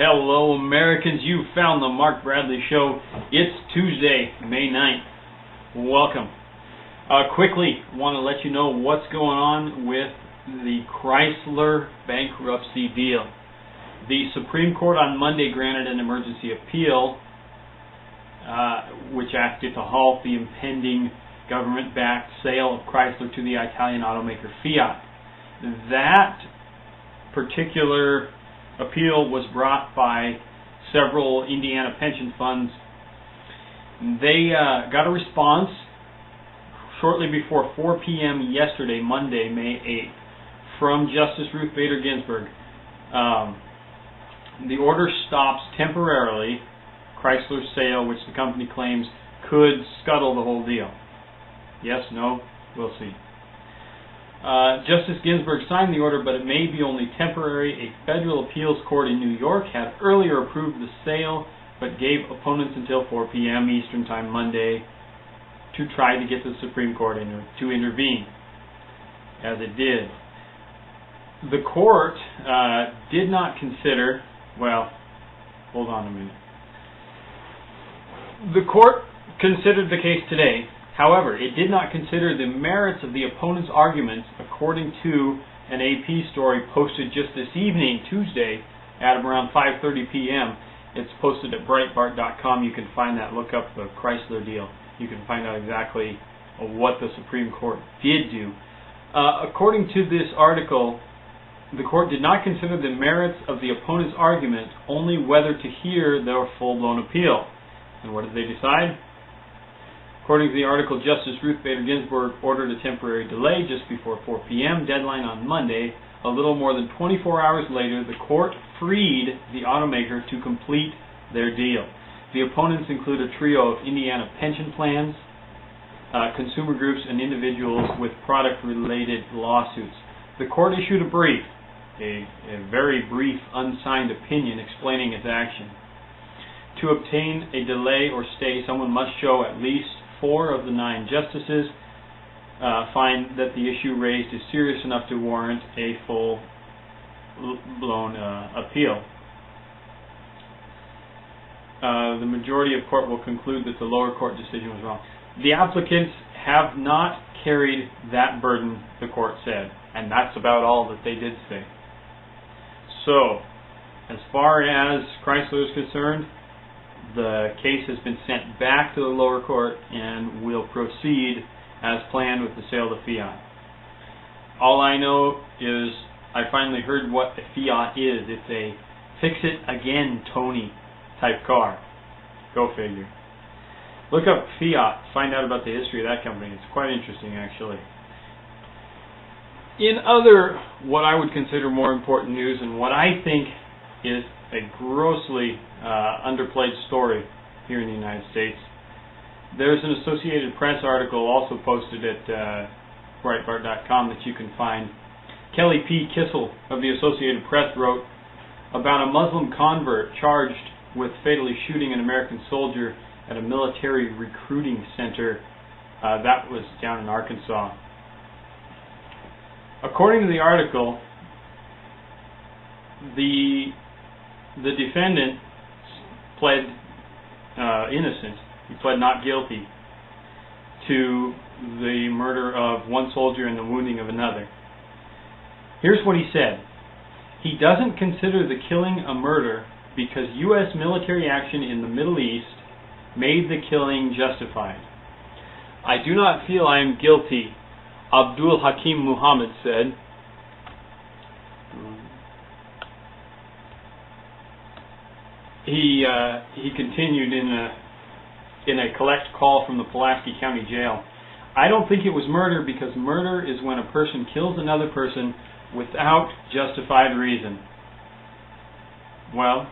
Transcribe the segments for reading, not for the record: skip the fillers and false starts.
Hello, Americans. You found the Mark Bradley Show. It's Tuesday, May 9th. Welcome. Quickly, want to let you know what's going on with the Chrysler bankruptcy deal. The Supreme Court on Monday granted an emergency appeal, which asked it to halt the impending government-backed sale of Chrysler to the Italian automaker Fiat. That particular appeal was brought by several Indiana pension funds. They got a response shortly before 4 p.m. yesterday, Monday, May 8th, from Justice Ruth Bader Ginsburg. The order stops temporarily Chrysler's sale, which the company claims could scuttle the whole deal. Yes, no, we'll see. Justice Ginsburg signed the order, but it may be only temporary. A federal appeals court in New York had earlier approved the sale, but gave opponents until 4 p.m. Eastern Time Monday to try to get the Supreme Court to intervene, as it did. The court did not consider, well, hold on a minute. The court considered the case today. However, it did not consider the merits of the opponent's arguments, according to an AP story posted just this evening, Tuesday, at around 5:30 p.m. It's posted at Breitbart.com. You can find that. Look up the Chrysler deal. You can find out exactly what the Supreme Court did do. According to this article, the court did not consider the merits of the opponent's argument, only whether to hear their full-blown appeal. And what did they decide? According to the article, Justice Ruth Bader Ginsburg ordered a temporary delay just before 4 p.m. deadline on Monday. A little more than 24 hours later, the court freed the automaker to complete their deal. The opponents include a trio of Indiana pension plans, consumer groups, and individuals with product-related lawsuits. The court issued a brief, a very brief, unsigned opinion explaining its action. To obtain a delay or stay, someone must show at least 4 of the 9 justices find that the issue raised is serious enough to warrant a full-blown appeal. The majority of court will conclude that the lower court decision was wrong. The applicants have not carried that burden, the court said, and that's about all that they did say. So, as far as Chrysler is concerned, the case has been sent back to the lower court and will proceed as planned with the sale of Fiat. All I know is I finally heard what a Fiat is. It's a fix-it-again Tony type car. Go figure. Look up Fiat, find out about the history of that company. It's quite interesting, actually. In other, what I would consider more important news, and what I think is a grossly underplayed story here in the United States, there's an Associated Press article also posted at Breitbart.com that you can find. Kelly P. Kissel of the Associated Press wrote about a Muslim convert charged with fatally shooting an American soldier at a military recruiting center that was down in Arkansas. According to the article, the defendant pled innocent. He pled not guilty to the murder of one soldier and the wounding of another. Here's what he said. He doesn't consider the killing a murder because U.S. military action in the Middle East made the killing justified. I do not feel I am guilty, Abdul Hakim Muhammad said. He continued in a collect call from the Pulaski County Jail. I don't think it was murder because murder is when a person kills another person without justified reason. Well,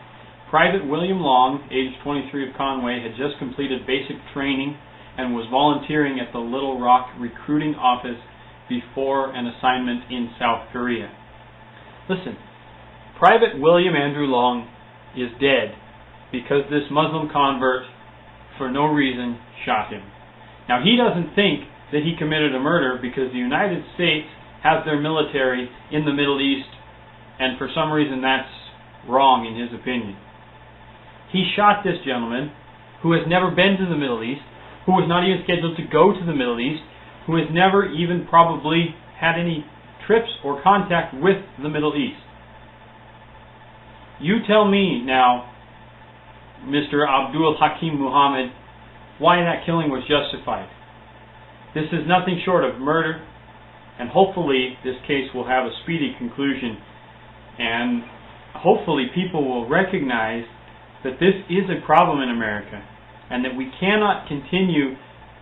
Private William Long, age 23 of Conway, had just completed basic training and was volunteering at the Little Rock recruiting office before an assignment in South Korea. Listen, Private William Andrew Long is dead because this Muslim convert, for no reason, shot him. Now, he doesn't think that he committed a murder because the United States has their military in the Middle East, and for some reason that's wrong in his opinion. He shot this gentleman who has never been to the Middle East, who was not even scheduled to go to the Middle East, who has never even probably had any trips or contact with the Middle East. You tell me now, Mr. Abdul Hakim Muhammad, why that killing was justified. This is nothing short of murder, and hopefully this case will have a speedy conclusion, and hopefully people will recognize that this is a problem in America, and that we cannot continue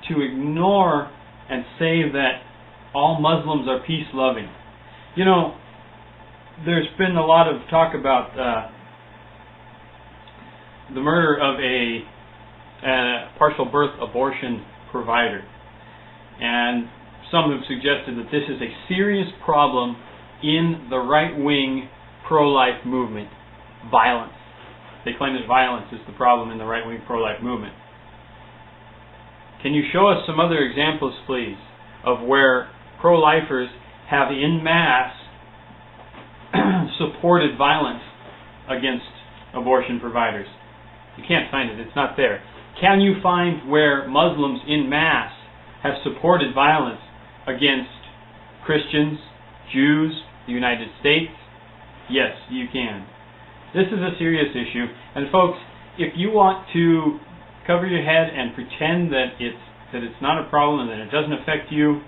to ignore and say that all Muslims are peace-loving. You know, there's been a lot of talk about the murder of a partial birth abortion provider, and some have suggested that this is a serious problem in the right-wing pro-life movement. Violence. They claim that violence is the problem in the right-wing pro-life movement. Can you show us some other examples, please, of where pro-lifers have en masse supported violence against abortion providers? You can't find it. It's not there. Can you find where Muslims en masse have supported violence against Christians, Jews, the United States? Yes, you can. This is a serious issue, and folks, if you want to cover your head and pretend that it's not a problem and that it doesn't affect you,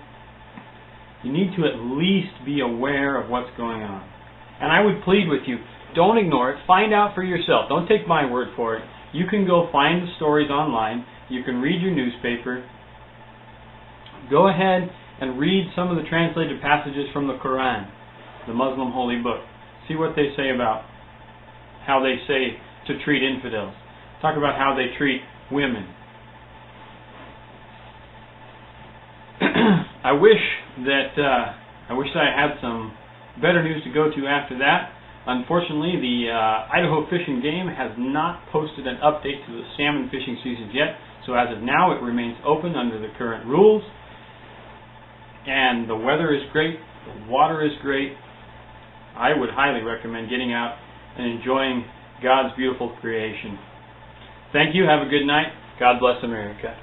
you need to at least be aware of what's going on. And I would plead with you, don't ignore it. Find out for yourself. Don't take my word for it. You can go find the stories online. You can read your newspaper. Go ahead and read some of the translated passages from the Quran, the Muslim holy book. See what they say about how they say to treat infidels. Talk about how they treat women. I wish that I had some better news to go to after that. Unfortunately, the Idaho Fish and Game has not posted an update to the salmon fishing season yet, so as of now it remains open under the current rules. And the weather is great, the water is great. I would highly recommend getting out and enjoying God's beautiful creation. Thank you. Have a good night. God bless America.